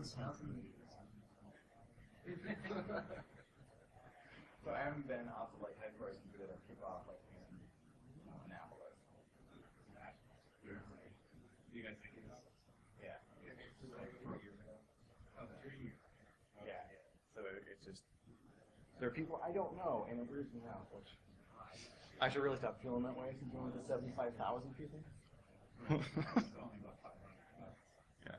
So I haven't been out to like headquarters and did a kickoff like in Annapolis. You guys think about it? Yeah. Like 4 years ago. Oh, 3 years. Yeah. So it's just there are people I don't know, and it weirds me out. Which I should really stop feeling that way since we're only 75,000 people. Yeah.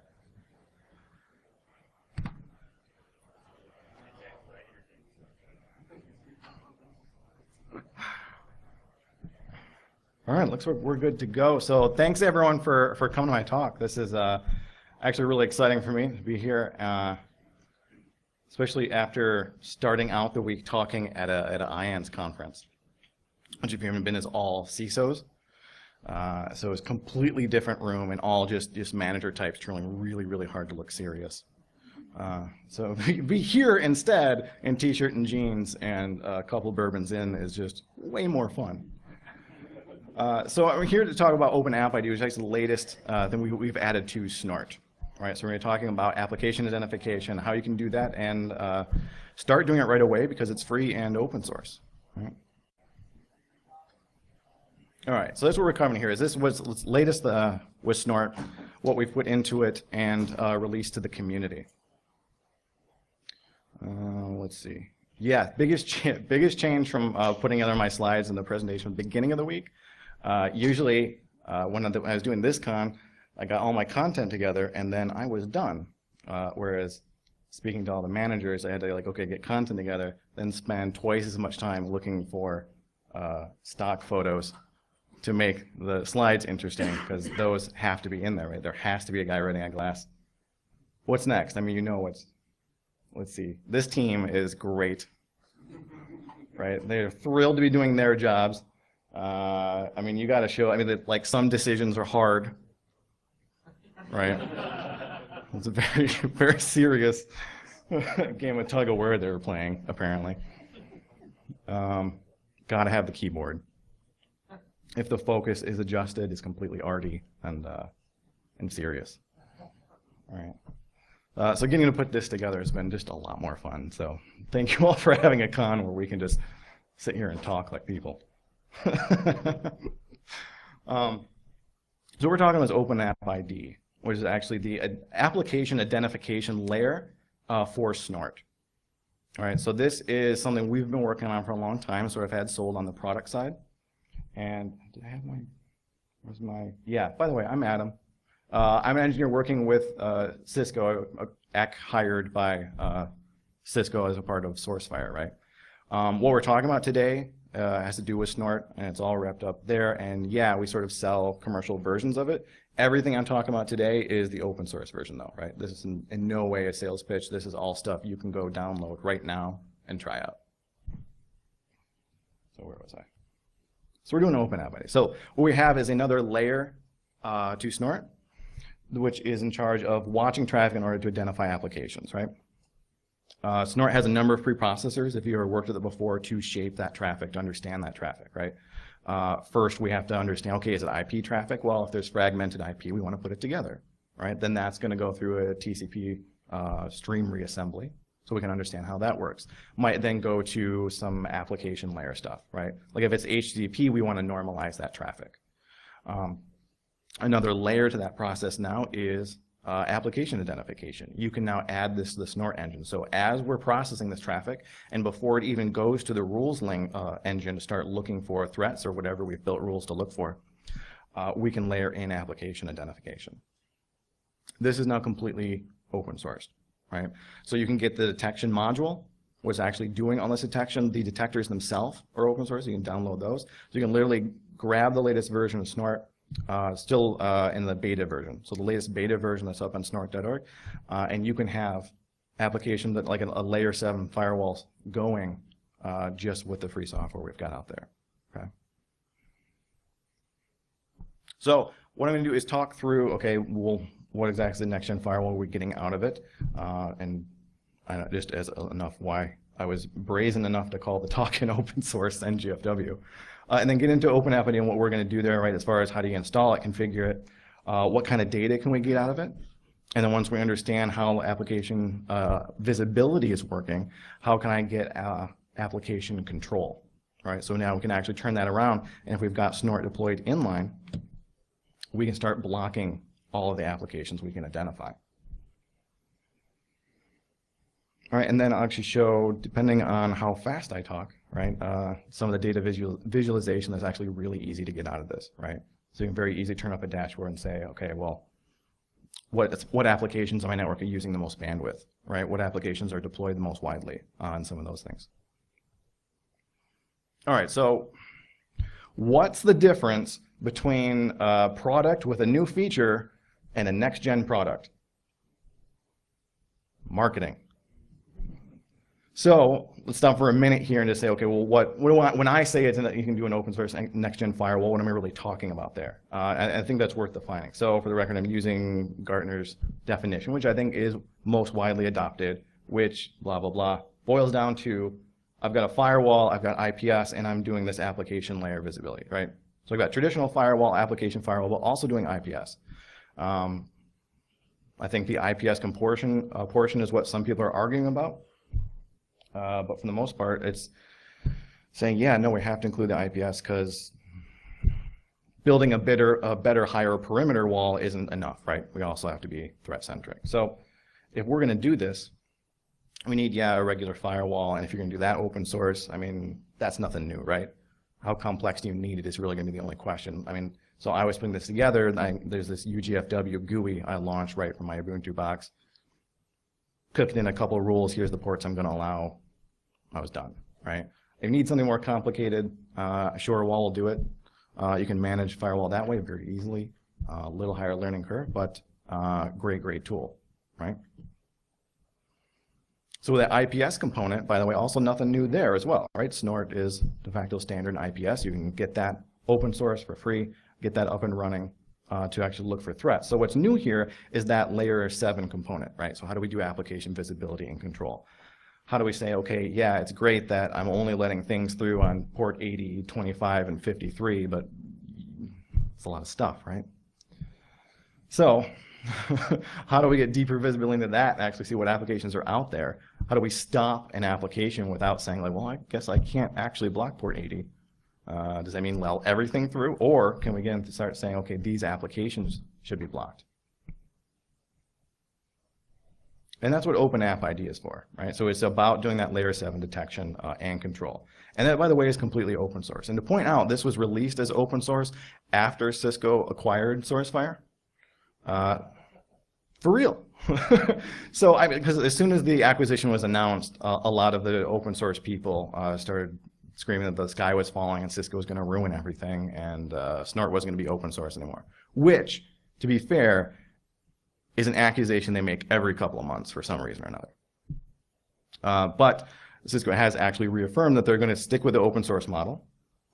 All right, looks like we're good to go. So thanks everyone for coming to my talk. This is actually really exciting for me to be here, especially after starting out the week talking at a IANS conference, which if you haven't been is all CISOs. So it's a completely different room and all just manager types trying really, really hard to look serious. So be here instead in t-shirt and jeans and a couple bourbons in is just way more fun. So I'm here to talk about OpenAppID, which is actually the latest thing we've added to Snort. All right, so we're going to be talking about application identification, how you can do that, and start doing it right away because it's free and open source. All right, so that's what we're covering here. Is this what's latest with Snort, what we've put into it, and released to the community. Let's see. Yeah, biggest change from putting together my slides in the presentation at the beginning of the week. Usually, when I was doing this con, I got all my content together, and then I was done. Whereas, speaking to all the managers, I had to get content together, then spend twice as much time looking for stock photos to make the slides interesting, because those have to be in there, right? There has to be a guy riding a glass. What's next? I mean, you know let's see. This team is great, right? They're thrilled to be doing their jobs. I mean, you got to show, like some decisions are hard, right? It's a very, very serious game of tug of war they were playing, apparently. Got to have the keyboard. If the focus is adjusted, it's completely arty and serious. All right. So getting to put this together has been just a lot more fun. So thank you all for having a con where we can just sit here and talk like people. So we're talking about OpenAppID, which is actually the application identification layer for Snort. All right. So this is something we've been working on for a long time. So I've had sold on the product side. And did I have yeah, by the way, I'm Adam. I'm an engineer working with Cisco, hired by Cisco as a part of SourceFire, right? What we're talking about today has to do with Snort, and it's all wrapped up there. And yeah, we sort of sell commercial versions of it. Everything I'm talking about today is the open source version though, right? This is in no way a sales pitch. This is all stuff you can go download right now and try out. So where was I? So we're doing OpenAppID. So what we have is another layer to Snort, which is in charge of watching traffic in order to identify applications, right? Snort has a number of preprocessors, if you ever worked with it before, to shape that traffic, to understand that traffic, right? First, we have to understand, okay, is it IP traffic? Well, if there's fragmented IP, we want to put it together, right? Then that's going to go through a TCP stream reassembly, so we can understand how that works. Might then go to some application layer stuff, right? Like if it's HTTP, we want to normalize that traffic. Another layer to that process now is application identification. You can now add this to the Snort engine. So as we're processing this traffic, and before it even goes to the rules engine to start looking for threats or whatever we've built rules to look for, we can layer in application identification. This is now completely open sourced. Right? So you can get the detection module, what's actually doing all this detection. The detectors themselves are open source, so you can download those. So you can literally grab the latest version of Snort, still in the beta version. So the latest beta version that's up on snort.org, and you can have application that like a layer 7 firewalls going just with the free software we've got out there. Okay. So what I'm going to do is talk through, okay, well, what exactly is the next-gen firewall we're getting out of it, and just as enough why I was brazen enough to call the talk an open source NGFW, and then get into OpenAppID and what we're going to do there, right, as far as how do you install it, configure it, what kind of data can we get out of it, And then once we understand how application visibility is working, how can I get application control, right? So now we can actually turn that around, and if we've got snort deployed inline, we can start blocking all of the applications we can identify. All right, and then I'll actually show, depending on how fast I talk, right, some of the data visualization that's actually really easy to get out of this, right? So you can very easily turn up a dashboard and say, okay, well, what applications on my network are using the most bandwidth, right? What applications are deployed the most widely on some of those things. All right, so what's the difference between a product with a new feature and a next-gen product? Marketing. So let's stop for a minute here and just say, okay, well, what do I, when I say you can do an open source next-gen firewall, what am I really talking about there? I think that's worth defining. So for the record, I'm using Gartner's definition, which I think is most widely adopted, which blah, blah, blah, boils down to, I've got a firewall, I've got IPS, and I'm doing this application layer visibility, right? So I've got traditional firewall, application firewall, but also doing IPS. I think the IPS portion is what some people are arguing about. But for the most part, it's saying, yeah, no, we have to include the IPS because building a better, higher perimeter wall isn't enough, right? We also have to be threat-centric. So if we're going to do this, we need, yeah, a regular firewall. And if you're going to do that open source, I mean, that's nothing new, right? How complex do you need it is really going to be the only question. I mean, so I was putting this together. There's this UGFW GUI I launched right from my Ubuntu box. Cooked in a couple of rules. Here's the ports I'm going to allow. I was done, right? If you need something more complicated, sure, wall will do it. You can manage firewall that way very easily. A little higher learning curve, but great tool, right? So with that IPS component, by the way, also nothing new there as well, right? Snort is de facto standard in IPS. You can get that open source for free, get that up and running to actually look for threats. So what's new here is that layer 7 component, right? So how do we do application visibility and control? How do we say, okay, yeah, it's great that I'm only letting things through on port 80, 25, and 53, but it's a lot of stuff, right? So how do we get deeper visibility into that and actually see what applications are out there? How do we stop an application without saying, like, well, I guess I can't actually block port 80? Does that mean let everything through? Or can we get into start saying, okay, these applications should be blocked? And that's what OpenAppID is for, right? So it's about doing that layer 7 detection and control. And that, by the way, is completely open source. And to point out, this was released as open source after Cisco acquired SourceFire. For real. So, because as soon as the acquisition was announced, a lot of the open source people started screaming that the sky was falling and Cisco was going to ruin everything and Snort wasn't going to be open source anymore. Which, to be fair, is an accusation they make every couple of months for some reason or another. But Cisco has actually reaffirmed that they're going to stick with the open source model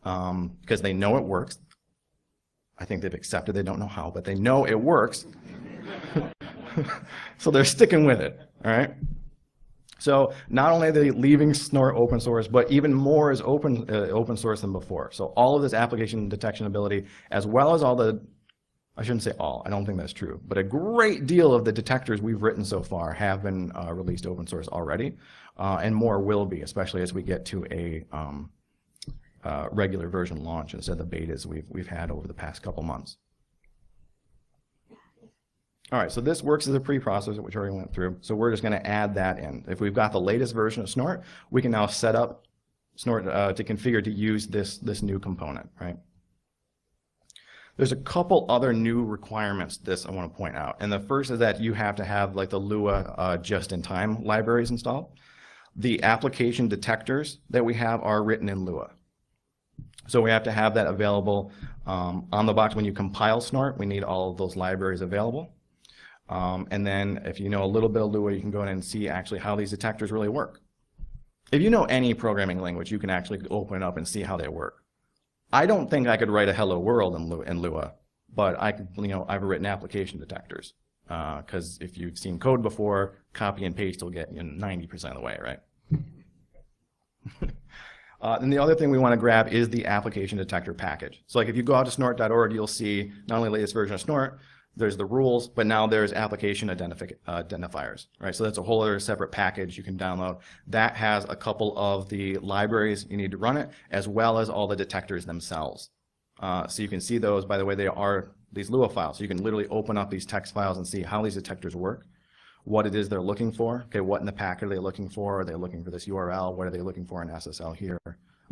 because they know it works. I think they've accepted, they don't know how, but they know it works. So they're sticking with it, all right? So not only are they leaving Snort open source, but even more is open source than before. So all of this application detection ability, as well as all the, I shouldn't say all, I don't think that's true, but a great deal of the detectors we've written so far have been released open source already, and more will be, especially as we get to a regular version launch instead of the betas we've had over the past couple months. All right, so this works as a preprocessor, which I already went through. So we're just going to add that in. If we've got the latest version of Snort, we can now set up Snort to configure to use this new component, right? There's a couple other new requirements I want to point out. And the first is that you have to have like the Lua just-in-time libraries installed. The application detectors that we have are written in Lua. So we have to have that available on the box. When you compile Snort, we need all of those libraries available. And then if you know a little bit of Lua, you can go in and see actually how these detectors really work. If you know any programming language, you can actually open it up and see how they work. I don't think I could write a hello world in Lua, but I could, I've written application detectors. Because if you've seen code before, copy and paste will get you 90% of the way, right? And the other thing we want to grab is the application detector package. So like if you go out to snort.org, you'll see not only the latest version of Snort, there's the rules, but now there's application identifiers, right? So that's a whole other separate package you can download. That has a couple of the libraries you need to run it, as well as all the detectors themselves. So you can see those, by the way, they are these Lua files. So you can literally open up these text files and see how these detectors work, what it is they're looking for. Okay, what in the packet are they looking for? Are they looking for this URL? What are they looking for in SSL here?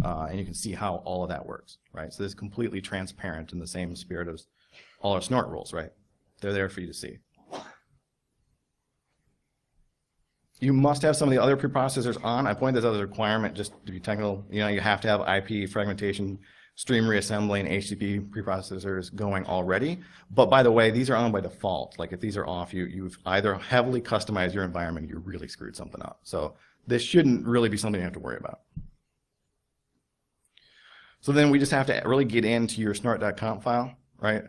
And you can see how all of that works, right? So this is completely transparent in the same spirit as all our snort rules, right? They're there for you to see. You must have some of the other preprocessors on. I pointed this out as a requirement just to be technical. You know, you have to have IP fragmentation, stream reassembly, and HTTP preprocessors going already. But by the way, these are on by default. Like if these are off, you've either heavily customized your environment, or you really screwed something up. So this shouldn't really be something you have to worry about. So then we just have to really get into your snort.conf file, right?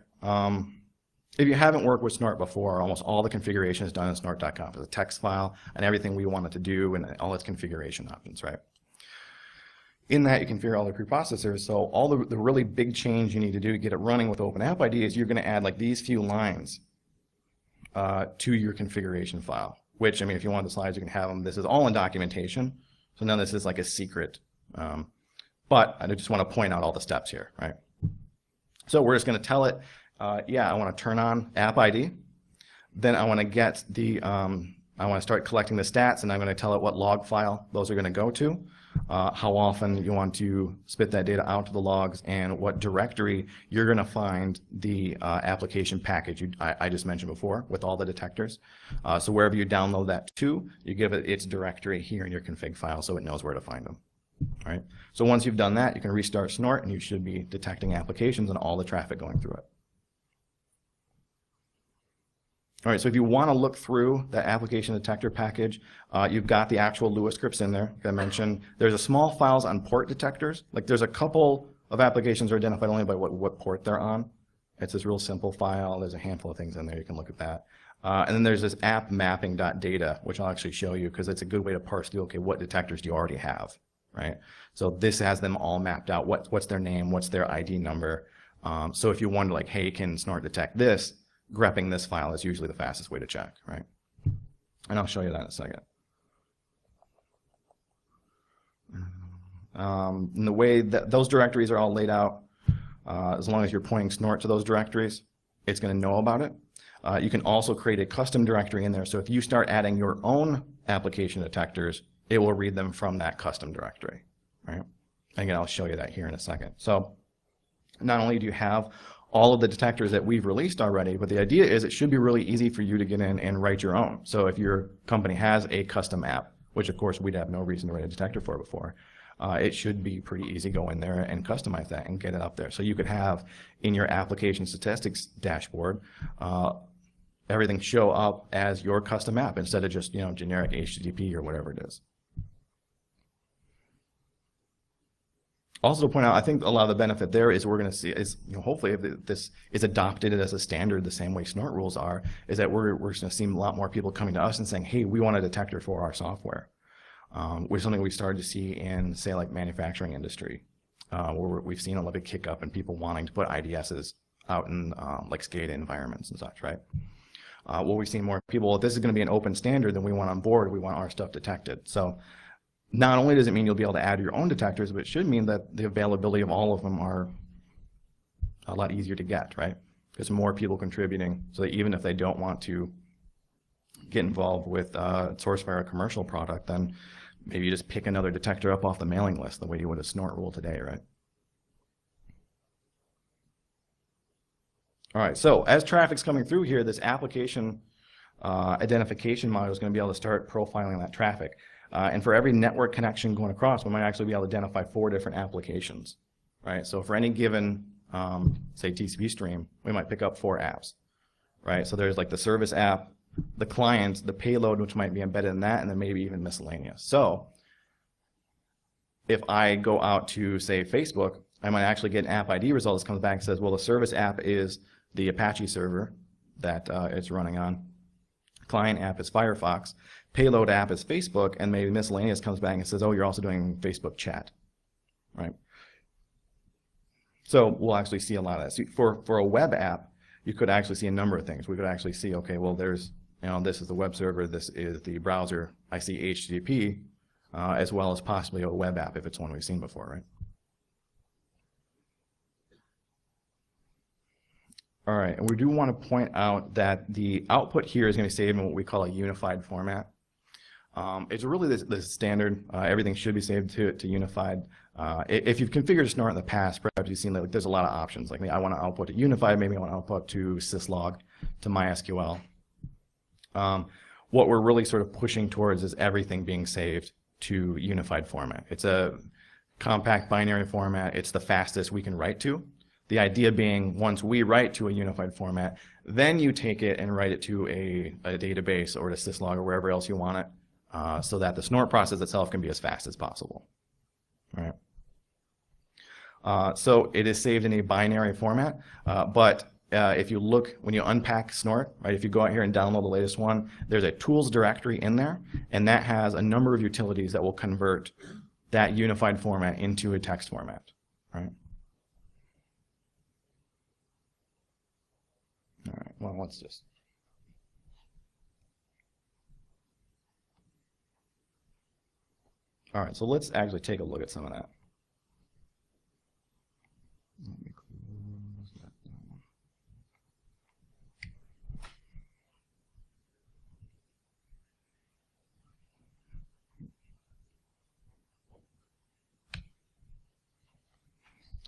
If you haven't worked with Snort before, almost all the configuration is done in snort.conf. It's a text file and everything we want it to do and all its configuration options, right? In that, you configure all the preprocessors. So all the really big change you need to do to get it running with OpenAppID is you're going to add like these few lines to your configuration file, which, I mean, if you want the slides, you can have them. This is all in documentation. So none of this is like a secret. But I just want to point out all the steps here, right? So we're just going to tell it, yeah, I want to turn on AppID. Then I want to get the, I want to start collecting the stats, and I'm going to tell it what log file those are going to go to, how often you want to spit that data out to the logs, and what directory you're going to find the application package I just mentioned before with all the detectors. So wherever you download that to, you give it its directory here in your config file so it knows where to find them. All right. So once you've done that, you can restart Snort, and you should be detecting applications and all the traffic going through it. All right, so if you want to look through the application detector package, you've got the actual Lua scripts in there. Like I mentioned, there's a small files on port detectors. Like there's a couple of applications that are identified only by what port they're on. It's this real simple file. There's a handful of things in there. You can look at that. And then there's this app mapping.data, which I'll actually show you because it's a good way to parse through, okay, what detectors do you already have, right? So this has them all mapped out. What's their name? What's their ID number? So if you wonder, like, hey, can Snort detect this? Grepping this file is usually the fastest way to check, right? And I'll show you that in a second. And the way that those directories are all laid out, as long as you're pointing Snort to those directories, it's going to know about it. You can also create a custom directory in there, so if you start adding your own application detectors, it will read them from that custom directory, right? Again, I'll show you that here in a second. So not only do you have all of the detectors that we've released already, but the idea is it should be really easy for you to get in and write your own. So if your company has a custom app, which of course we'd have no reason to write a detector for before, it should be pretty easy to go in there and customize that and get it up there. So you could have in your application statistics dashboard, everything show up as your custom app instead of just, you know, generic HTTP or whatever it is. Also to point out, I think a lot of the benefit there is we're going to see is, you know, hopefully if this is adopted as a standard the same way Snort rules are, is that we're going to see a lot more people coming to us and saying, hey, we want a detector for our software, which is something we started to see in, say, like manufacturing industry, where we've seen a little bit kick up in people wanting to put IDSs out in like SCADA environments and such, right? Well, we've seen more people, if this is going to be an open standard, then we want on board, we want our stuff detected. So not only does it mean you'll be able to add your own detectors, but it should mean that the availability of all of them are a lot easier to get, right? Because more people contributing, so that even if they don't want to get involved with SourceFire, a commercial product, then maybe you just pick another detector up off the mailing list the way you would a Snort rule today, right? All right, so as traffic's coming through here, this application identification module is going to be able to start profiling that traffic. And for every network connection going across, we might actually be able to identify 4 different applications, right? So for any given, say, TCP stream, we might pick up 4 apps, right? So there's like the service app, the client, the payload, which might be embedded in that, and then maybe even miscellaneous. So if I go out to, say, Facebook, I might actually get an app ID result that comes back and says, well, the service app is the Apache server that it's running on. Client app is Firefox. Payload app is Facebook, and maybe miscellaneous comes back and says, oh, you're also doing Facebook chat, right? So we'll actually see a lot of that. So for a web app, you could actually see a number of things. We could actually see, okay, well, there's, this is the web server, this is the browser. I see HTTP, as well as possibly a web app if it's one we've seen before, right? All right, and we do want to point out that the output here is going to be saved in what we call a unified format. It's really the standard. Everything should be saved to unified. If you've configured Snort in the past, perhaps you've seen that there's a lot of options. Like, I want to output to unified, maybe I want to output to syslog, to MySQL. What we're really sort of pushing towards is everything being saved to unified format. It's a compact binary format. It's the fastest we can write to. The idea being, once we write to a unified format, then you take it and write it to a database or to syslog or wherever else you want it, so that the snort process itself can be as fast as possible. All right. So it is saved in a binary format, but if you look, when you unpack Snort, right, if you go out here and download the latest one, there's a tools directory in there, and that has a number of utilities that will convert that unified format into a text format. Right. All right, well, let's just. All right, so let's actually take a look at some of that. Let me close that down.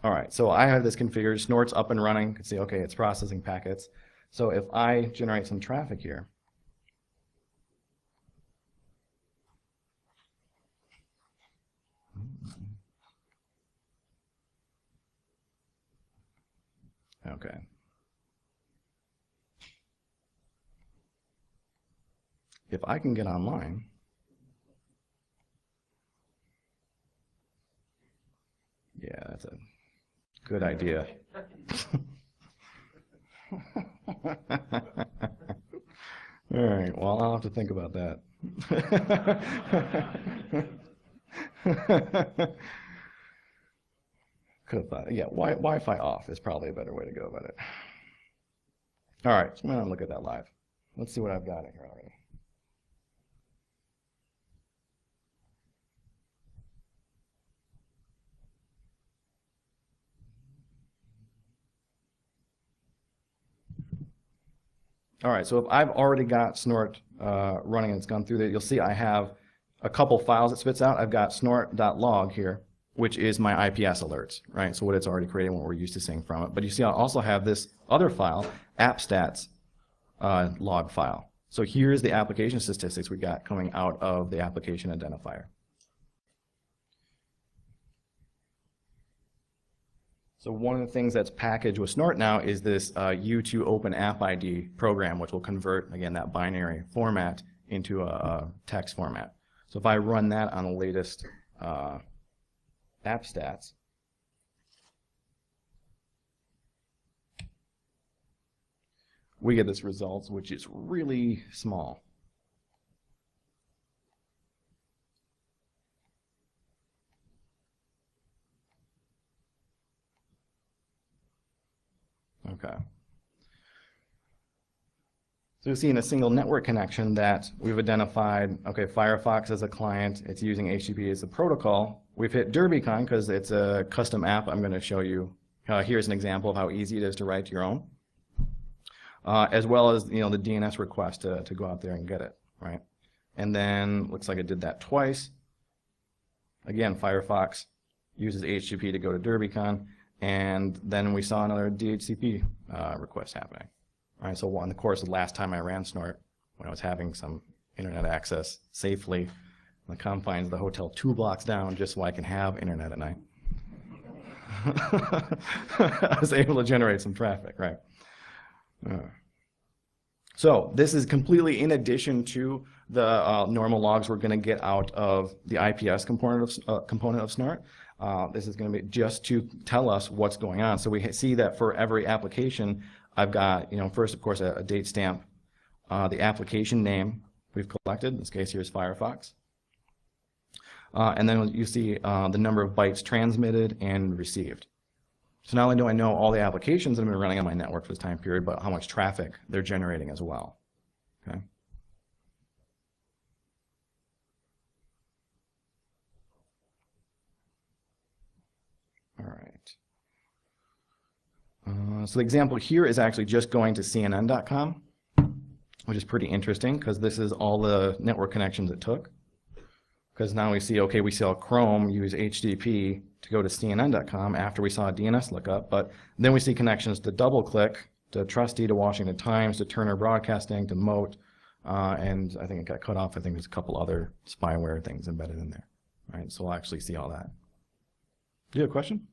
All right, so I have this configured. Snort's up and running. You can see, okay, it's processing packets. So if I generate some traffic here, okay. If I can get online, yeah, that's a good idea. All right, well, I'll have to think about that. Could have thought, yeah, Wi-Fi off is probably a better way to go about it. All right, so I'm going to look at that live. Let's see what I've got in here already. All right, so if I've already got Snort running and it's gone through there, you'll see I have a couple files it spits out. I've got snort.log here, which is my IPS alerts, right? So what it's already creating, what we're used to seeing from it. But you see I also have this other file, appstats log file. So here's the application statistics we got coming out of the application identifier. So one of the things that's packaged with Snort now is this U2 OpenAppID program, which will convert, again, that binary format into a text format. So if I run that on the latest appstats, we get this results, which is really small. Okay. So you see in a single network connection that we've identified, okay, Firefox as a client, it's using HTTP as a protocol. We've hit DerbyCon because it's a custom app. I'm going to show you. Here's an example of how easy it is to write your own, as well as the DNS request to go out there and get it, right? And then looks like it did that twice. Again, Firefox uses HTTP to go to DerbyCon. And then we saw another DHCP request happening. All right, so on the course of the last time I ran Snort, when I was having some internet access safely in the confines of the hotel 2 blocks down just so I can have internet at night, I was able to generate some traffic, right? So this is completely in addition to the normal logs we're going to get out of the IPS component of Snort. This is going to be just to tell us what's going on. So we see that for every application, I've got, first, of course, a date stamp, the application name we've collected. In this case, here's Firefox. And then you see the number of bytes transmitted and received. So not only do I know all the applications that have been running on my network for this time period, but how much traffic they're generating as well. Okay. All right. So the example here is actually just going to CNN.com, which is pretty interesting because this is all the network connections it took. Because now we see, okay, we saw Chrome use HTTP to go to CNN.com after we saw a DNS lookup, but then we see connections to DoubleClick, to Trusty, to Washington Times, to Turner Broadcasting, to Moat, and I think it got cut off. I think there's a couple other spyware things embedded in there. All right, so we'll actually see all that. Do you have a question?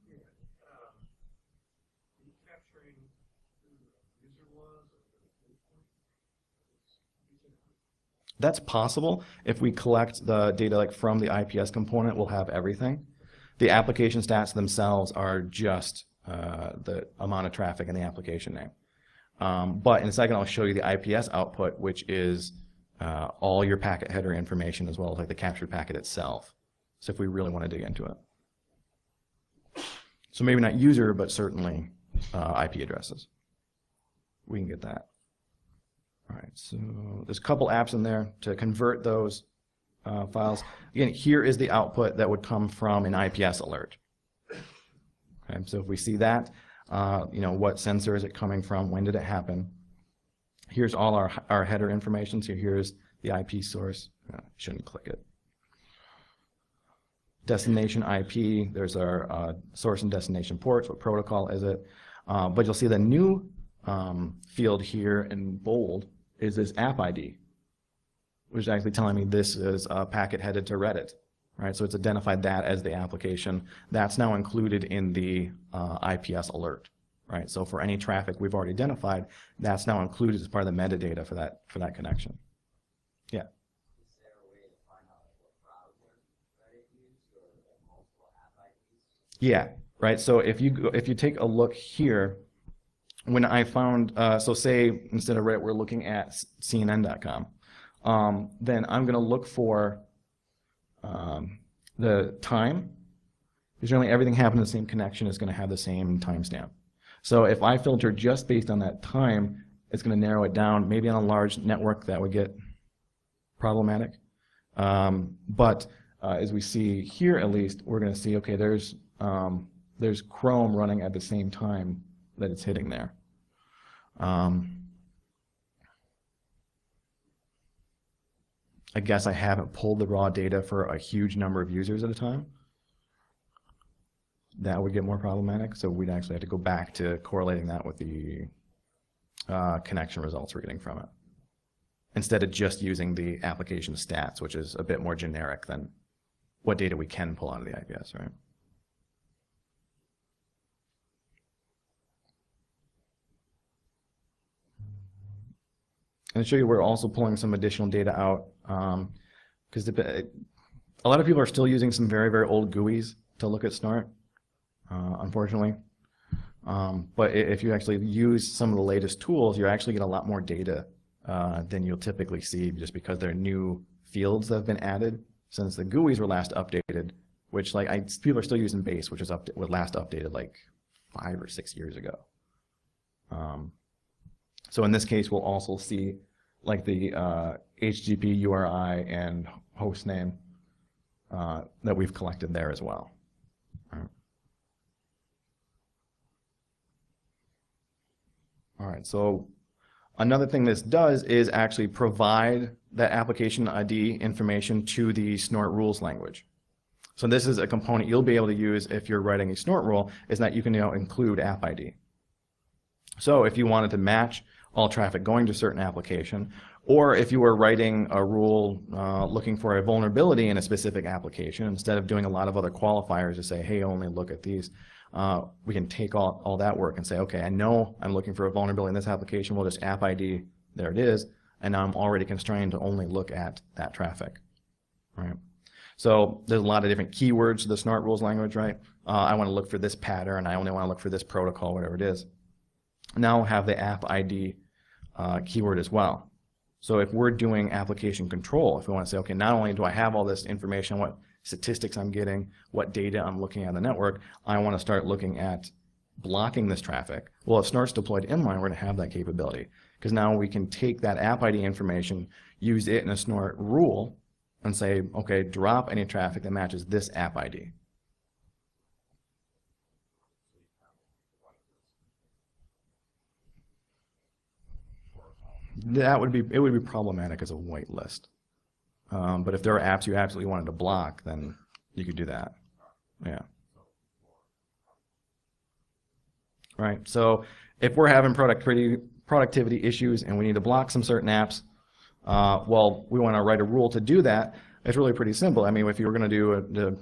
That's possible. If we collect the data like from the IPS component, we'll have everything. The application stats themselves are just the amount of traffic in the application name. But in a second, I'll show you the IPS output, which is all your packet header information as well as like the captured packet itself. So if we really want to dig into it. So maybe not user, but certainly IP addresses. We can get that. All right, so there's a couple apps in there to convert those files. Again, here is the output that would come from an IPS alert. Okay, so if we see that, you know, what sensor is it coming from? When did it happen? Here's all our header information. So here's the IP source. Shouldn't click it. Destination IP. There's our source and destination ports. What protocol is it? But you'll see the new field here in bold is this app ID, which is actually telling me this is a packet headed to Reddit, right? So it's identified that as the application. That's now included in the IPS alert, right? So for any traffic we've already identified, that's now included as part of the metadata for that connection. Yeah. Is there a way to find out what browser Reddit used or multiple app IDs? Yeah, right. So if you take a look here, when I found, so say instead of Reddit, we're looking at CNN.com, then I'm going to look for the time. Generally, everything happening in the same connection is going to have the same timestamp. So if I filter just based on that time, it's going to narrow it down. Maybe on a large network that would get problematic. But as we see here, at least, we're going to see, okay, there's Chrome running at the same time that it's hitting there. I guess I haven't pulled the raw data for a huge number of users at a time. That would get more problematic, so we'd actually have to go back to correlating that with the connection results we're getting from it, instead of just using the application stats, which is a bit more generic than what data we can pull out of the IPS, right? And to show you, we're also pulling some additional data out because a lot of people are still using some very, very old GUIs to look at snort, unfortunately. But if you actually use some of the latest tools, you actually get a lot more data than you'll typically see, just because there are new fields that have been added since the GUIs were last updated, which people are still using base, which was last updated like 5 or 6 years ago. So in this case, we'll also see like the HTTP URI and host name that we've collected there as well. All right, so another thing this does is actually provide that application ID information to the snort rules language. So this is a component you'll be able to use if you're writing a snort rule, is that you can include app ID. So if you wanted to match all traffic going to a certain application, or if you were writing a rule looking for a vulnerability in a specific application, instead of doing a lot of other qualifiers to say, hey, only look at these, we can take all that work and say, okay, I know I'm looking for a vulnerability in this application, we'll just app ID, there it is, and now I'm already constrained to only look at that traffic, right? So there's a lot of different keywords to the snort rules language, right? I want to look for this pattern, I only want to look for this protocol, whatever it is. Now have the app ID keyword as well. So if we're doing application control, if we want to say, okay, not only do I have all this information, what statistics I'm getting, what data I'm looking at the network, I want to start looking at blocking this traffic. Well, if Snort's deployed inline, we're going to have that capability, because now we can take that app ID information, use it in a Snort rule, and say, okay, drop any traffic that matches this app ID. It would be problematic as a whitelist. But if there are apps you absolutely wanted to block, then you could do that. Yeah. Right. So if we're having productivity issues and we need to block some certain apps, well, we want to write a rule to do that. It's really pretty simple. I mean, if you were going to do the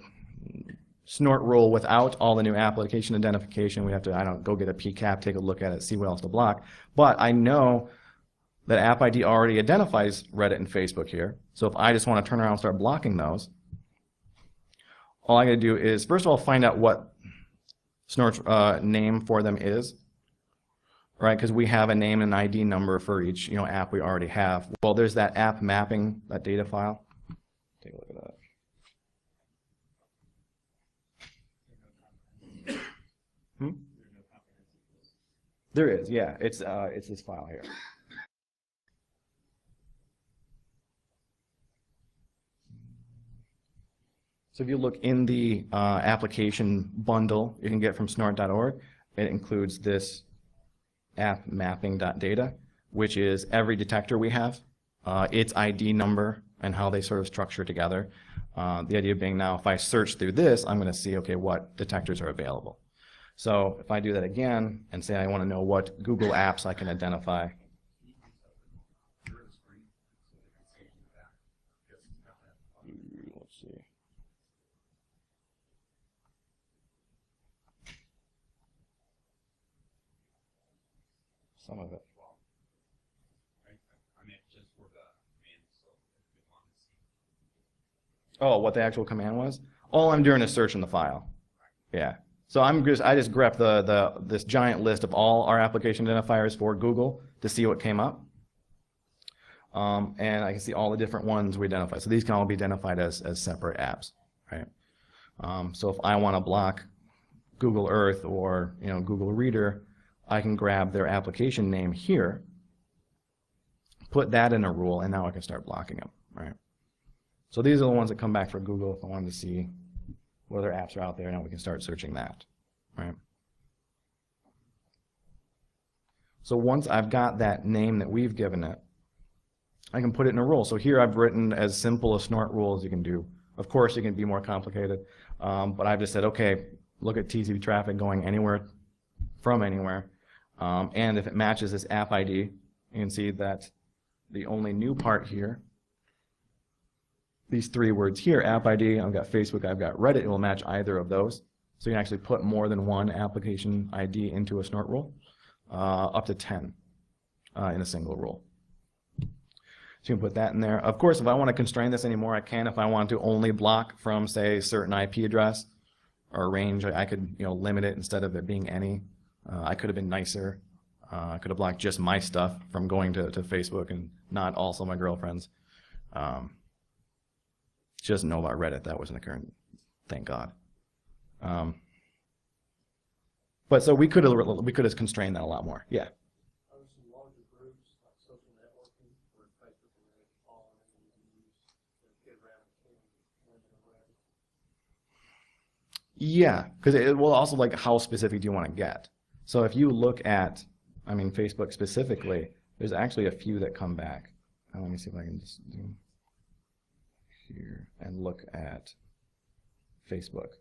Snort rule without all the new application identification, we have to, I don't know, go get a PCAP, take a look at it, see what else to block. But I know that app ID already identifies Reddit and Facebook here. So if I just want to turn around and start blocking those, all I got to do is, first of all, find out what Snort's name for them is, right? Because we have a name and ID number for each, app we already have. Well, there's that app mapping, that data file. Take a look at that. There is, yeah. It's this file here. So if you look in the application bundle you can get from snort.org, it includes this app mapping.data, which is every detector we have, its ID number, and how they sort of structure together. The idea being now, if I search through this, I'm going to see, okay, what detectors are available. So if I do that again and say I want to know what Google apps I can identify. Let's see. Some of it. Oh, what the actual command was? All I'm doing is searching the file. Yeah. So I just grepped this giant list of all our application identifiers for Google to see what came up. And I can see all the different ones we identified. So these can all be identified as separate apps, right? So if I want to block Google Earth or Google Reader, I can grab their application name here, put that in a rule, and now I can start blocking them, right? So these are the ones that come back for Google if I wanted to see what other apps are out there. Now we can start searching that, right? So once I've got that name that we've given it, I can put it in a rule. So here I've written as simple a Snort rule as you can do. Of course, it can be more complicated, but I've just said, okay, look at TCP traffic going anywhere from anywhere. And if it matches this app ID, you can see that the only new part here, these three words here, app ID, I've got Facebook, I've got Reddit, it will match either of those. So you can actually put more than one application ID into a Snort rule, up to 10 in a single rule. So you can put that in there. Of course, if I want to constrain this anymore, I can. If I want to only block from, say, a certain IP address or range, I could limit it instead of it being any. I could have been nicer. I could have blocked just my stuff from going to Facebook and not also my girlfriend's. She doesn't know about Reddit. That wasn't occurring. Thank God. But so we could have constrained that a lot more. Yeah. Yeah, because it will also, like, how specific do you want to get? So if you look at, Facebook specifically, there's actually a few that come back. Let me see if I can just do here and look at Facebook.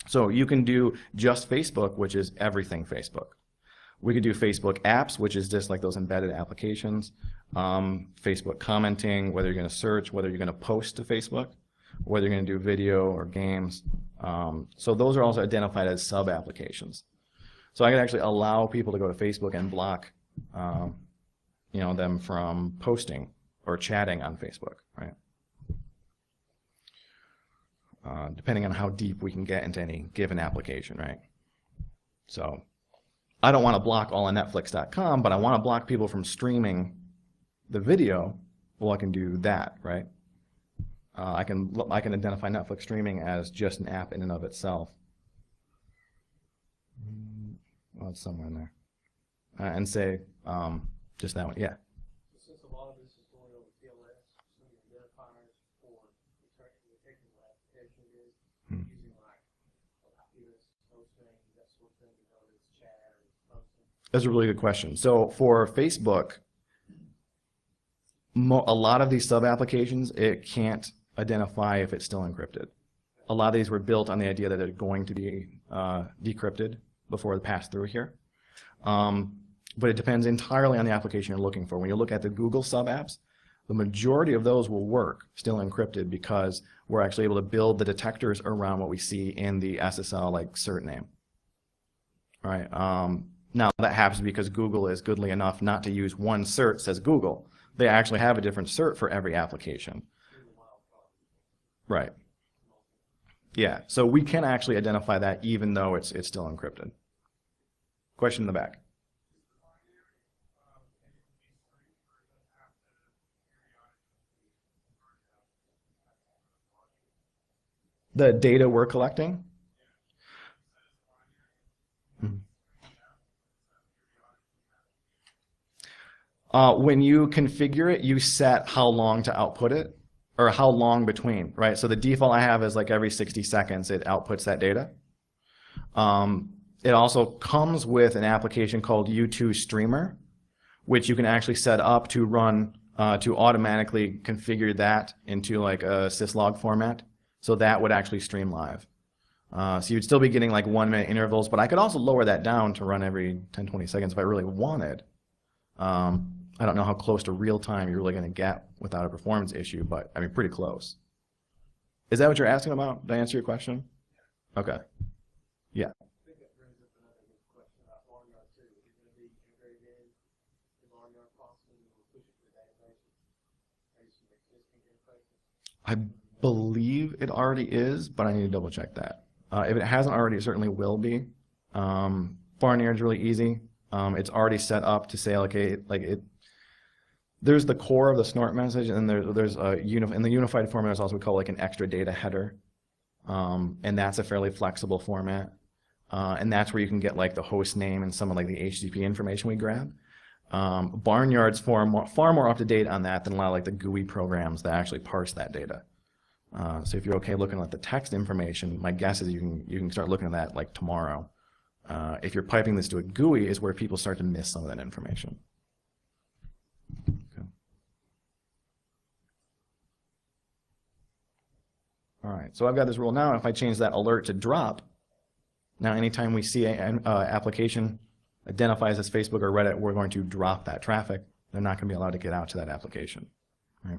So you can do just Facebook, which is everything Facebook. We could do Facebook apps, which is just like those embedded applications. Facebook commenting, whether you're going to search, whether you're going to post to Facebook, whether you're going to do video or games. So those are also identified as sub-applications. So I can actually allow people to go to Facebook and block them from posting or chatting on Facebook, right? Depending on how deep we can get into any given application, right? So I don't want to block all on Netflix.com, but I want to block people from streaming the video. Well, I can do that, right? I can identify Netflix streaming as just an app in and of itself. Oh, it's somewhere in there. And say just that one. Yeah. Since a lot of this is going over TLS, some of the identifiers for the technical application is using like hosting, that sort of thing, you know, it's chat or it's posting. That's a really good question. So for Facebook, a lot of these sub-applications, it can't identify if it's still encrypted. A lot of these were built on the idea that they're going to be decrypted before they pass through here. But it depends entirely on the application you're looking for. When you look at the Google sub-apps, the majority of those will work still encrypted because we're actually able to build the detectors around what we see in the SSL like cert name. Right? Now that happens because Google is goodly enough not to use one cert says Google. They actually have a different cert for every application. Right. Yeah, so we can actually identify that even though it's still encrypted. Question in the back. The data we're collecting? When you configure it, you set how long to output it, or how long between, right? So the default I have is like every 60 seconds it outputs that data. It also comes with an application called U2 Streamer, which you can actually set up to run, to automatically configure that into like a syslog format. So that would actually stream live. So you'd still be getting like 1 minute intervals, but I could also lower that down to run every 10, 20 seconds if I really wanted. I don't know how close to real time you're really going to get without a performance issue, but I mean, pretty close. Is that what you're asking about? Did I answer your question? Okay. Yeah. I think that brings up another good question about Barnyard too. Is it going to be integrated in the Barnyard processing or push it to the database? Maybe some existing interfaces? I believe it already is, but I need to double check that. If it hasn't already, it certainly will be. Barnyard's really easy. It's already set up to say, okay, there's the core of the snort message, and there's in the unified format, there's also what we call like an extra data header, and that's a fairly flexible format, and that's where you can get like the host name and some of like the HTTP information we grab. Barnyard's far more up to date on that than a lot of like the GUI programs that actually parse that data. So if you're okay looking at the text information, my guess is you can start looking at that like tomorrow. If you're piping this to a GUI is where people start to miss some of that information. Okay. All right, so I've got this rule now. If I change that alert to drop, now anytime we see an application identifies as Facebook or Reddit, we're going to drop that traffic. They're not going to be allowed to get out to that application. Right.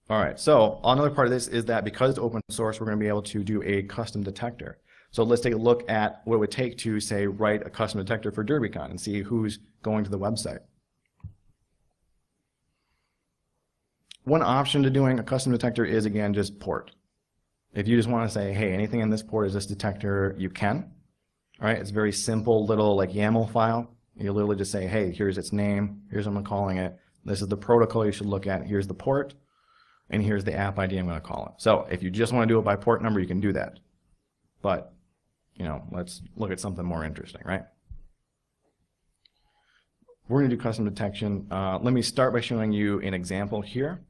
All right, so another part of this is that because it's open source, we're going to be able to do a custom detector. So let's take a look at what it would take to, say, write a custom detector for DerbyCon and see who's going to the website. One option to doing a custom detector is, again, just port. If you just want to say, hey, anything in this port is this detector, you can. All right, it's a very simple little like YAML file. You literally just say, hey, here's its name, here's what I'm calling it, this is the protocol you should look at, here's the port, and here's the app ID I'm going to call it. So if you just want to do it by port number, you can do that. But, you know, let's look at something more interesting, right? We're going to do custom detection. Let me start by showing you an example here.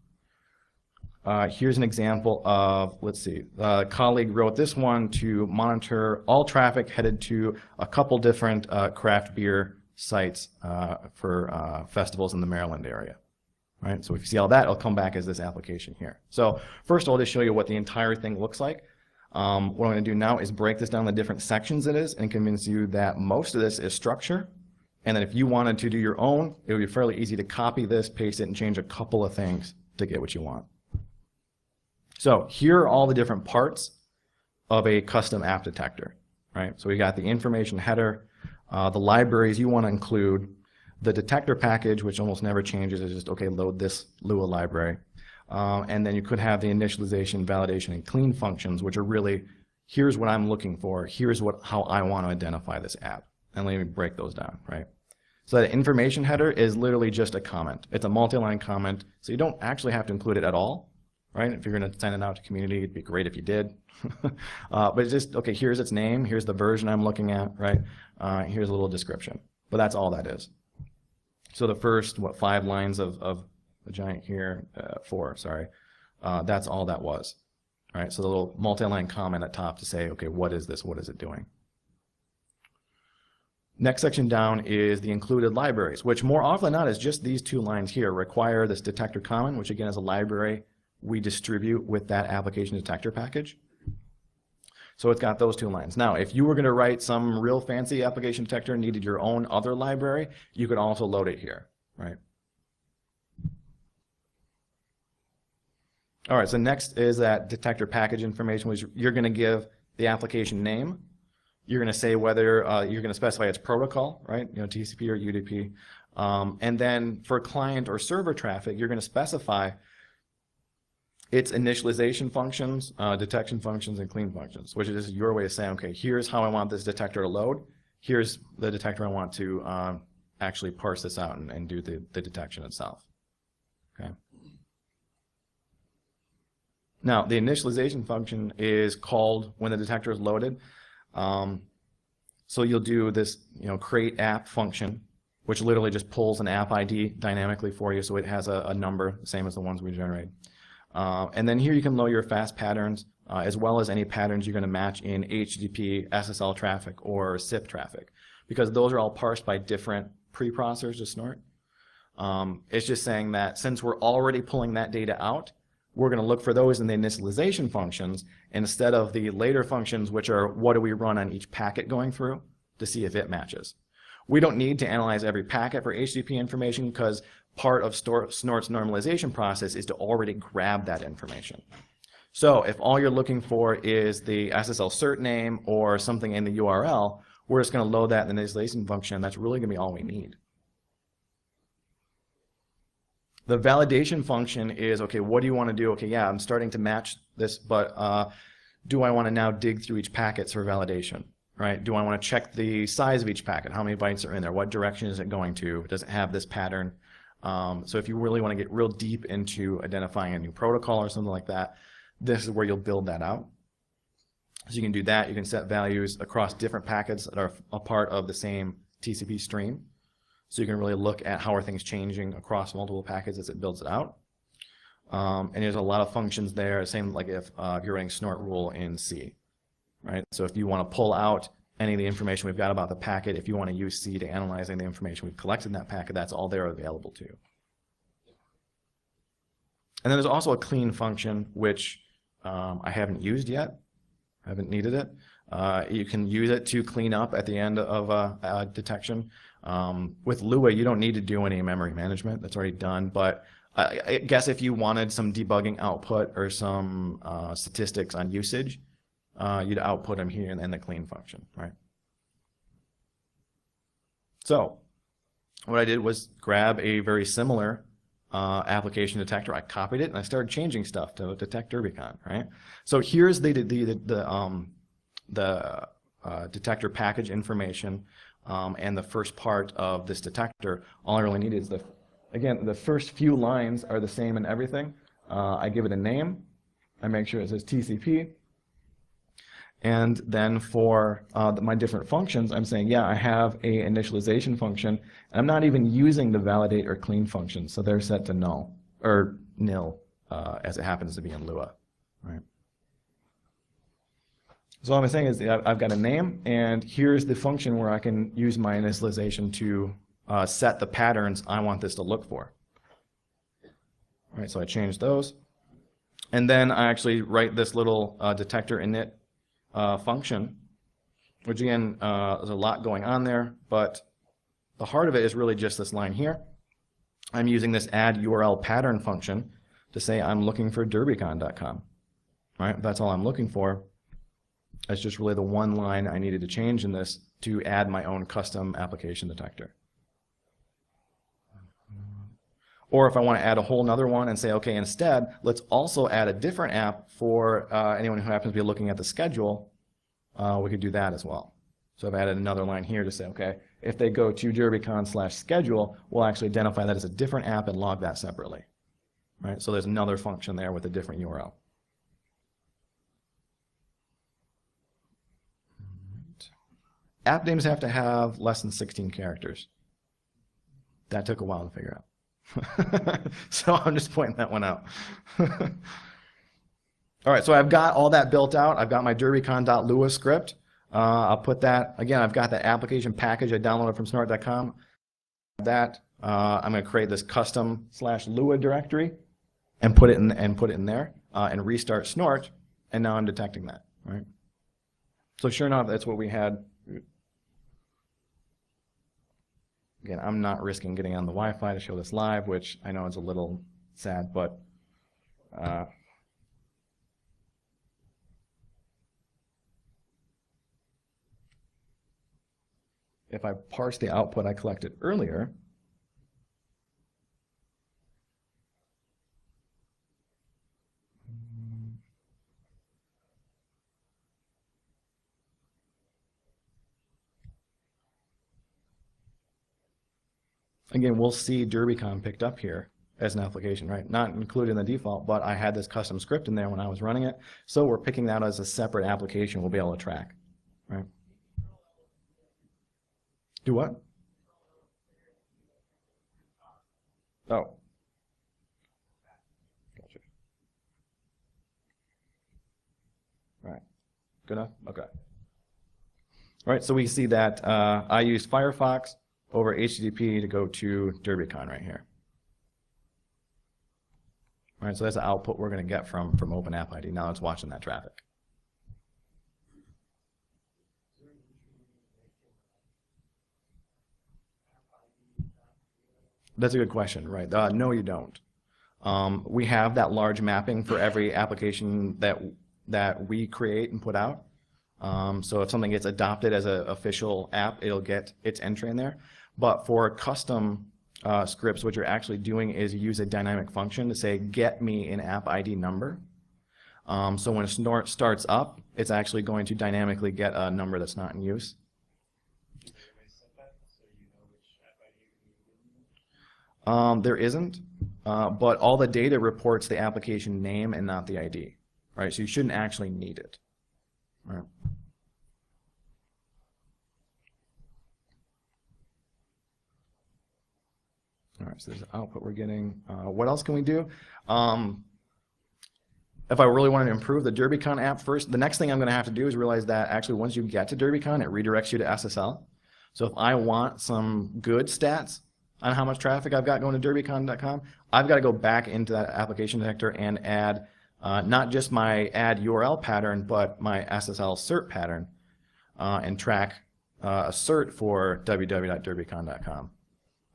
Here's an example of, let's see, a colleague wrote this one to monitor all traffic headed to a couple different craft beer sites for festivals in the Maryland area. Right? So if you see all that, it'll come back as this application here. So first of all, to show you what the entire thing looks like, what I'm going to do now is break this down the different sections it is and convince you that most of this is structure. And then if you wanted to do your own, it would be fairly easy to copy this, paste it, and change a couple of things to get what you want. So here are all the different parts of a custom app detector. Right? So we got the information header, the libraries you want to include, the detector package, which almost never changes, is just, okay, load this Lua library. And then you could have the initialization, validation, and clean functions, which are really, here's what I'm looking for, here's how I want to identify this app. And let me break those down, right? So the information header is literally just a comment. It's a multi-line comment, so you don't actually have to include it at all, right? If you're going to send it out to community, it'd be great if you did. But it's just, okay, here's its name, here's the version I'm looking at, right? Here's a little description. But that's all that is. So the first, 5 lines of the giant here, 4, sorry, that's all that was. All right, so the little multi-line comment at top to say, okay, what is this? What is it doing? Next section down is the included libraries, which more often than not is just these 2 lines here. Require this detector common, which again is a library we distribute with that application detector package. So it's got those 2 lines. Now, if you were going to write some real fancy application detector and needed your own other library, you could also load it here, right? All right, so next is that detector package information, which you're going to give the application name. You're going to say whether you're going to specify its protocol, right? You know, TCP or UDP. And then for client or server traffic, you're going to specify its initialization functions, detection functions, and clean functions, which is your way of saying, okay, here's how I want this detector to load. Here's the detector I want to actually parse this out and do the detection itself. Okay. Now, the initialization function is called when the detector is loaded. So you'll do this, you know, create app function, which literally just pulls an app ID dynamically for you, so it has a number, the same as the ones we generate. And then here you can load your fast patterns, as well as any patterns you're going to match in HTTP, SSL traffic, or SIP traffic, because those are all parsed by different preprocessors to snort. It's just saying that since we're already pulling that data out, we're going to look for those in the initialization functions instead of the later functions, which are what do we run on each packet going through to see if it matches. We don't need to analyze every packet for HTTP information because part of Snort's normalization process is to already grab that information. So if all you're looking for is the SSL cert name or something in the URL, we're just going to load that in the initialization function. That's really going to be all we need. The validation function is, okay, what do you want to do? Okay, yeah, I'm starting to match this, but do I want to now dig through each packet for validation, right? Do I want to check the size of each packet? How many bytes are in there? What direction is it going to? Does it have this pattern? So if you really want to get real deep into identifying a new protocol or something like that, this is where you'll build that out. So you can do that. You can set values across different packets that are a part of the same TCP stream. So you can really look at how are things changing across multiple packets as it builds it out. And there's a lot of functions there, same like if you're writing snort rule in C, right? So if you want to pull out any of the information we've got about the packet, if you want to use C to analyze any of the information we've collected in that packet, that's all there available to you. And then there's also a clean function, which I haven't used yet. I haven't needed it. You can use it to clean up at the end of a detection. With Lua, you don't need to do any memory management. That's already done. But I guess if you wanted some debugging output or some statistics on usage, you'd output them here in the clean function, right? So what I did was grab a very similar application detector. I copied it and I started changing stuff to detect DerbyCon, right? So here's the detector package information and the first part of this detector. All I really need is the first few lines are the same in everything. I give it a name. I make sure it says TCP. And then for my different functions, I'm saying, yeah, I have a initialization function, and I'm not even using the validate or clean functions, so they're set to null, or nil, as it happens to be in Lua, right? So all I'm saying is I've got a name, and here's the function where I can use my initialization to set the patterns I want this to look for. All right, so I change those. And then I actually write this little detector init function, which again, there's a lot going on there, but the heart of it is really just this line here. I'm using this add URL pattern function to say I'm looking for DerbyCon.com. Right? That's all I'm looking for. That's just really the one line I needed to change in this to add my own custom application detector. Or if I want to add a whole nother one and say, okay, instead, let's also add a different app for anyone who happens to be looking at the schedule, we could do that as well. So I've added another line here to say, okay, if they go to DerbyCon/schedule, we'll actually identify that as a different app and log that separately. right? So there's another function there with a different URL. App names have to have less than 16 characters. That took a while to figure out. So I'm just pointing that one out. All right, so I've got all that built out. I've got my DerbyCon.lua script. I'll put that, again, I've got that application package I downloaded from snort.com. That I'm going to create this custom /lua directory and put it in there and restart snort, and now I'm detecting that, right? So sure enough, that's what we had. Again, I'm not risking getting on the Wi-Fi to show this live, which I know is a little sad, but if I parse the output I collected earlier, again, we'll see DerbyCon picked up here as an application, right? Not included in the default, but I had this custom script in there when I was running it, so we're picking that as a separate application we'll be able to track, right? Do what? Oh. Gotcha. All right. Good enough? Okay. All right, so we see that I use Firefox over HTTP to go to DerbyCon right here. All right, so that's the output we're going to get from OpenAppID. Now it's watching that traffic. That's a good question, right? No, you don't. We have that large mapping for every application that we create and put out. So if something gets adopted as an official app, it'll get its entry in there. But for custom scripts, what you're actually doing is you use a dynamic function to say, get me an app ID number. So when a snort starts up, it's actually going to dynamically get a number that's not in use. There isn't, but all the data reports the application name and not the ID, right? So you shouldn't actually need it, right? All right, so there's the output we're getting. What else can we do? If I really want to improve the DerbyCon app first, the next thing I'm going to have to do is realize that actually once you get to DerbyCon, it redirects you to SSL. So if I want some good stats on how much traffic I've got going to DerbyCon.com, I've got to go back into that application detector and add not just my add URL pattern, but my SSL cert pattern and track a cert for www.derbycon.com.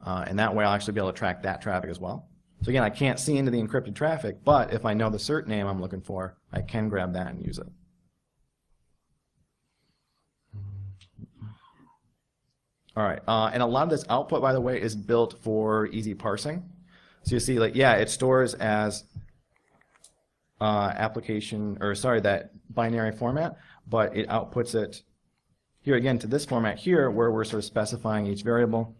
And that way I'll actually be able to track that traffic as well. So again, I can't see into the encrypted traffic, but if I know the cert name I'm looking for, I can grab that and use it. All right, and a lot of this output, by the way, is built for easy parsing. So you see, like, yeah, it stores as that binary format, but it outputs it here again to this format here, where we're sort of specifying each variable.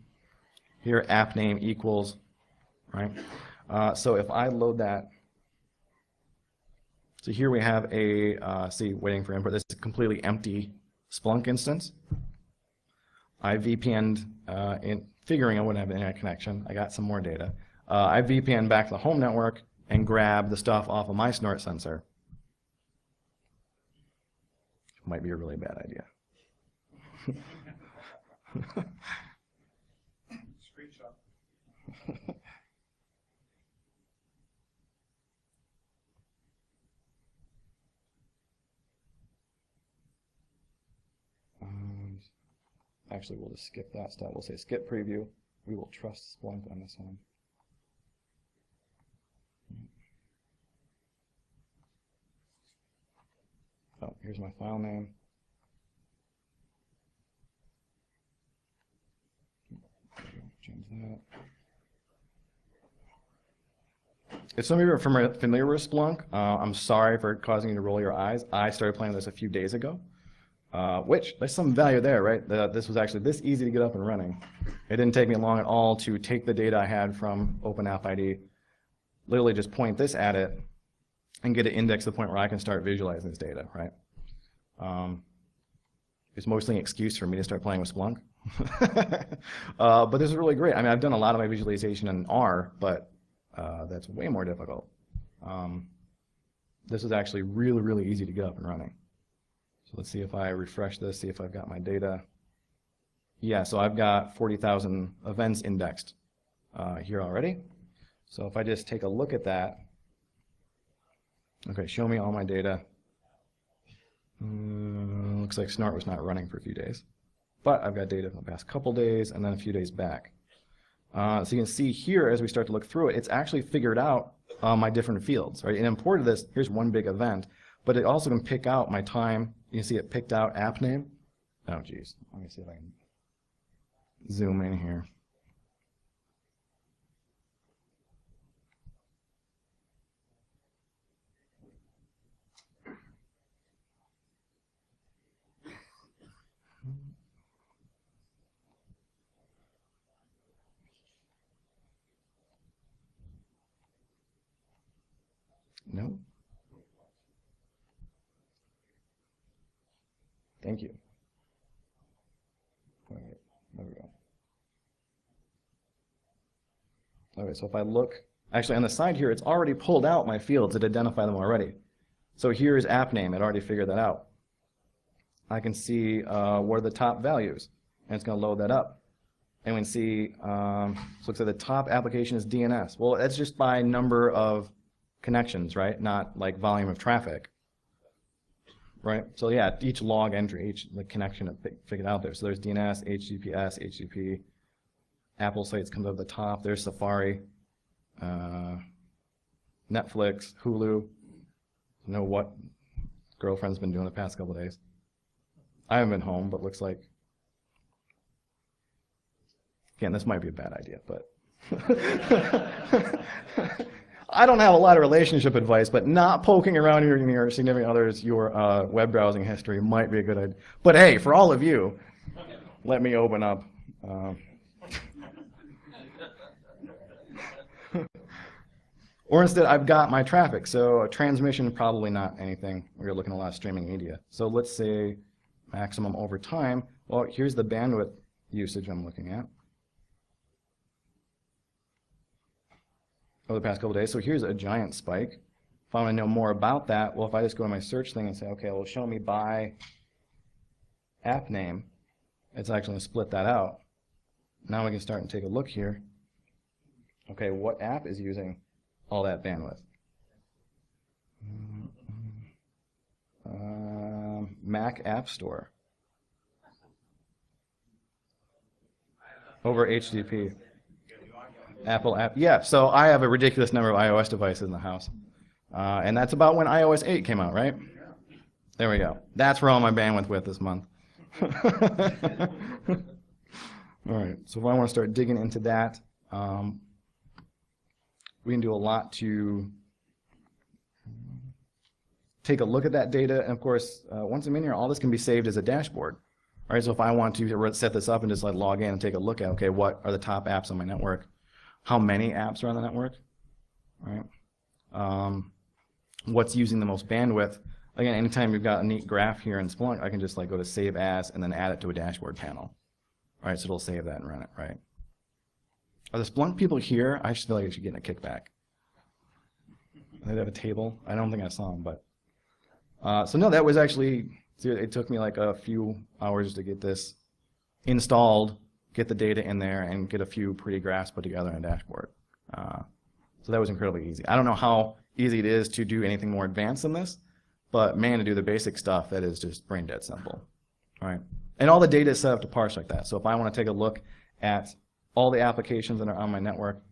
Here, app name equals, right? So if I load that, so here we have a, waiting for input. This is a completely empty Splunk instance. I VPN'd, figuring I wouldn't have an internet connection. I got some more data. I VPN'd back to the home network and grabbed the stuff off of my snort sensor. Might be a really bad idea. Screenshot. Actually, we'll just skip that step. We'll say skip preview. We will trust Splunk on this one. Oh, here's my file name. Change that. If some of you are familiar with Splunk, I'm sorry for causing you to roll your eyes. I started playing this a few days ago. Which, there's some value there, right? This was actually this easy to get up and running. It didn't take me long at all to take the data I had from OpenAppID, literally just point this at it and get it indexed to the point where I can start visualizing this data, right? It's mostly an excuse for me to start playing with Splunk. But this is really great. I mean, I've done a lot of my visualization in R, but that's way more difficult. This is actually really, really easy to get up and running. So let's see if I refresh this, see if I've got my data. Yeah, so I've got 40,000 events indexed here already. So if I just take a look at that, okay, show me all my data. Looks like Snort was not running for a few days. But I've got data from the past couple days and then a few days back. So you can see here, as we start to look through it, it's actually figured out my different fields, right? It imported this, here's one big event, but it also can pick out my time. You can see it picked out app name. Oh, geez. Let me see if I can zoom in here. No. Thank you. All right, there we go. All right, so if I look, actually on the side here, it's already pulled out my fields that identify them already. So here is app name, it already figured that out. I can see what are the top values, and it's going to load that up. And we can see, so looks like the top application is DNS. Well, that's just by number of connections, right? Not like volume of traffic. Right? So yeah, each log entry, each connection figured out there. So there's DNS, HTTPS, HTTP, Apple sites comes up at the top. There's Safari, Netflix, Hulu. You know what girlfriend's been doing the past couple of days. I haven't been home, but looks like, again, this might be a bad idea, but I don't have a lot of relationship advice, but not poking around in your significant other's your web browsing history might be a good idea. But hey, for all of you, let me open up. Or instead, I've got my traffic. So transmission, probably not anything. We're looking at a lot of streaming media. So let's say maximum over time. Well, here's the bandwidth usage I'm looking at over the past couple of days. So here's a giant spike. If I want to know more about that, well, if I just go to my search thing and say, okay, well, show me by app name, it's actually going to split that out. Now we can start and take a look here. Okay, what app is using all that bandwidth? Mac App Store. Over HTTP. Apple app. Yeah, so I have a ridiculous number of iOS devices in the house. And that's about when iOS 8 came out, right? There we go. That's where all my bandwidth went this month. All right, so if I want to start digging into that, we can do a lot to take a look at that data. And of course, once I'm in here, all this can be saved as a dashboard. All right, so if I want to set this up and just like log in and take a look at, okay, what are the top apps on my network? How many apps are on the network? All right. What's using the most bandwidth? Again, anytime you've got a neat graph here in Splunk, I can just like go to Save As and then add it to a dashboard panel. All right, so it'll save that and run it, right? Are the Splunk people here? I just feel like I should get a kickback. They have a table. I don't think I saw them, but so no, that was actually. It took me like a few hours to get this installed, get the data in there, and get a few pretty graphs put together in a dashboard. So that was incredibly easy. I don't know how easy it is to do anything more advanced than this, but man, to do the basic stuff, that is just brain dead simple. All right, and all the data is set up to parse like that. So if I want to take a look at all the applications that are on my network,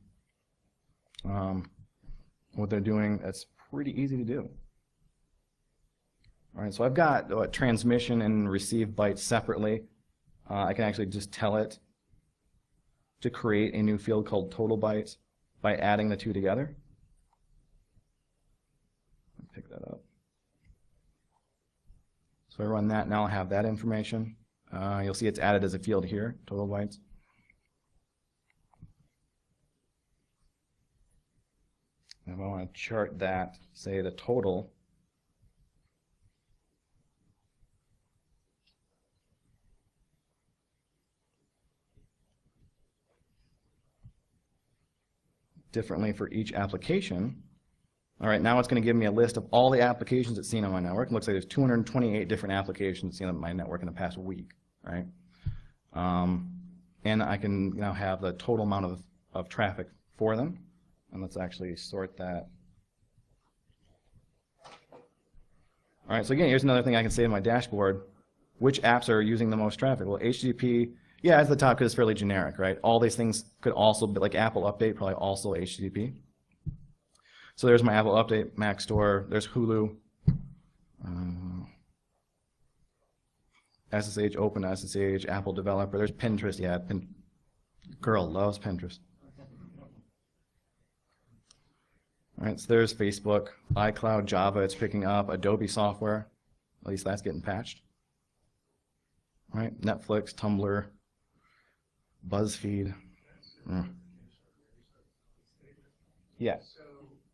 what they're doing, that's pretty easy to do. All right, so I've got transmission and receive bytes separately. I can actually just tell it to create a new field called total bytes by adding the two together. Pick that up. So I run that, now I'll have that information. You'll see it's added as a field here, total bytes. if I want to chart that, say the total, differently for each application. All right, now it's going to give me a list of all the applications it's seen on my network. It looks like there's 228 different applications seen on my network in the past week, right? And I can now have the total amount of traffic for them. And let's actually sort that. All right, so again, here's another thing I can say in my dashboard. Which apps are using the most traffic? Well, HTTP, yeah, it's the top because it's fairly generic, right? All these things could also be, like Apple Update, probably also HTTP. So there's my Apple Update, Mac Store, there's Hulu, SSH, Open SSH, Apple Developer, there's Pinterest, yeah, girl loves Pinterest. All right, so there's Facebook, iCloud, Java, it's picking up, Adobe software, at least that's getting patched. All right, Netflix, Tumblr, BuzzFeed. Yeah.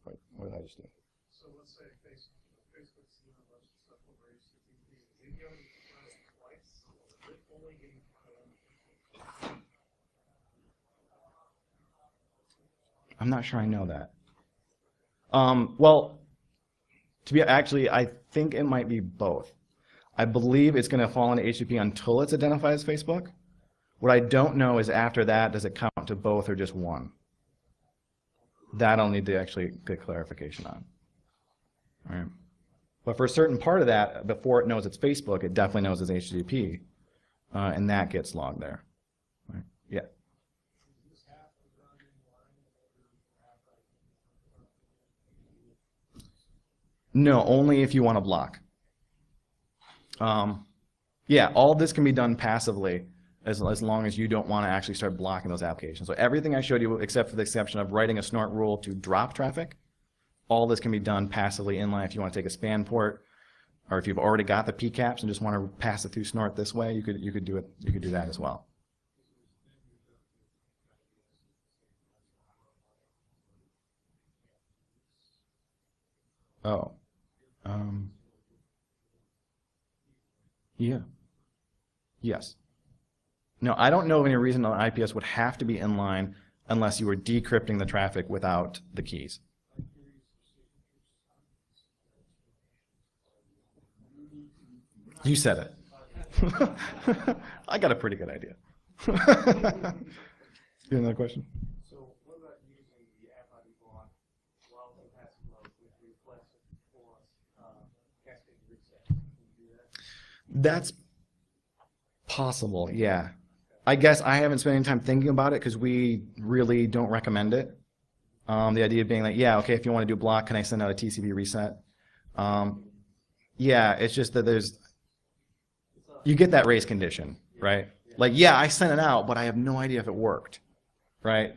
Wait, what did I just do? So let's say Facebook's doing a bunch of stuff over HTTP. Is it going to be run twice, or is it only getting I'm not sure I know that. Well, actually, I think it might be both. I believe it's going to fall into HTTP until it's identified as Facebook. What I don't know is after that, does it count to both or just one? That I'll need to actually get clarification on. All right. But for a certain part of that, before it knows it's Facebook, it definitely knows it's HTTP, and that gets logged there. Right. Yeah. No, only if you want to block. Yeah, all this can be done passively as long as you don't want to actually start blocking those applications. So everything I showed you, except for the exception of writing a snort rule to drop traffic, all this can be done passively inline. If you want to take a span port, or if you've already got the PCAPs and just want to pass it through snort this way, you could do it. You could do that as well. Oh. Yeah. Yes. No, I don't know of any reason an IPS would have to be inline unless you were decrypting the traffic without the keys. You said it. I got a pretty good idea. You have another question? So what about using the AppID block while it's in passive mode with reflexive for cascade reset? Can you do that? That's possible, yeah. I guess I haven't spent any time thinking about it because we really don't recommend it. The idea being like, yeah, okay, if you want to do block, can I send out a TCP reset? Yeah, it's just that you get that race condition, right? Like, yeah, I sent it out, but I have no idea if it worked, right?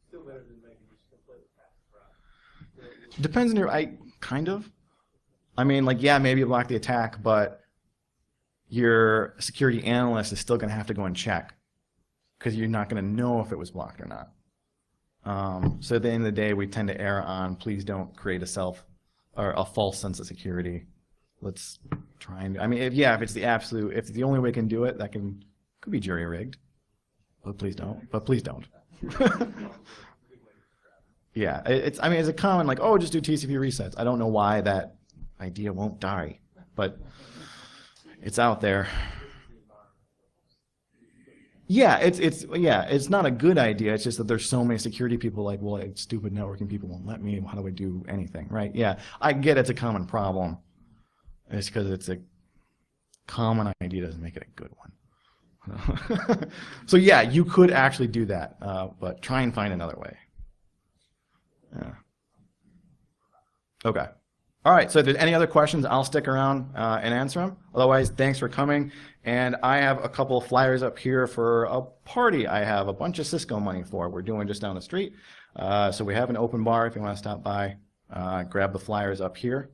Still better than making just completely passive, right? Depends on kind of. I mean, like, yeah, maybe you block the attack, but your security analyst is still going to have to go and check because you're not going to know if it was blocked or not. So at the end of the day, we tend to err on please don't create a false sense of security. Let's try and, I mean, if it's the only way we can do it, that could be jury rigged. But please don't. But please don't. Yeah, it's a common like, oh, just do TCP resets. I don't know why that idea won't die, but it's out there. Yeah, it's not a good idea. It's just that there's so many security people like, well, stupid networking people won't let me. How do I do anything, right? Yeah, I get it's a common problem. It's because it's a common idea doesn't make it a good one. So yeah, you could actually do that, but try and find another way. Yeah. Okay. All right, so if there's any other questions, I'll stick around and answer them. Otherwise, thanks for coming. And I have a couple of flyers up here for a party I have a bunch of Cisco money for. We're doing just down the street. So we have an open bar if you want to stop by. Grab the flyers up here.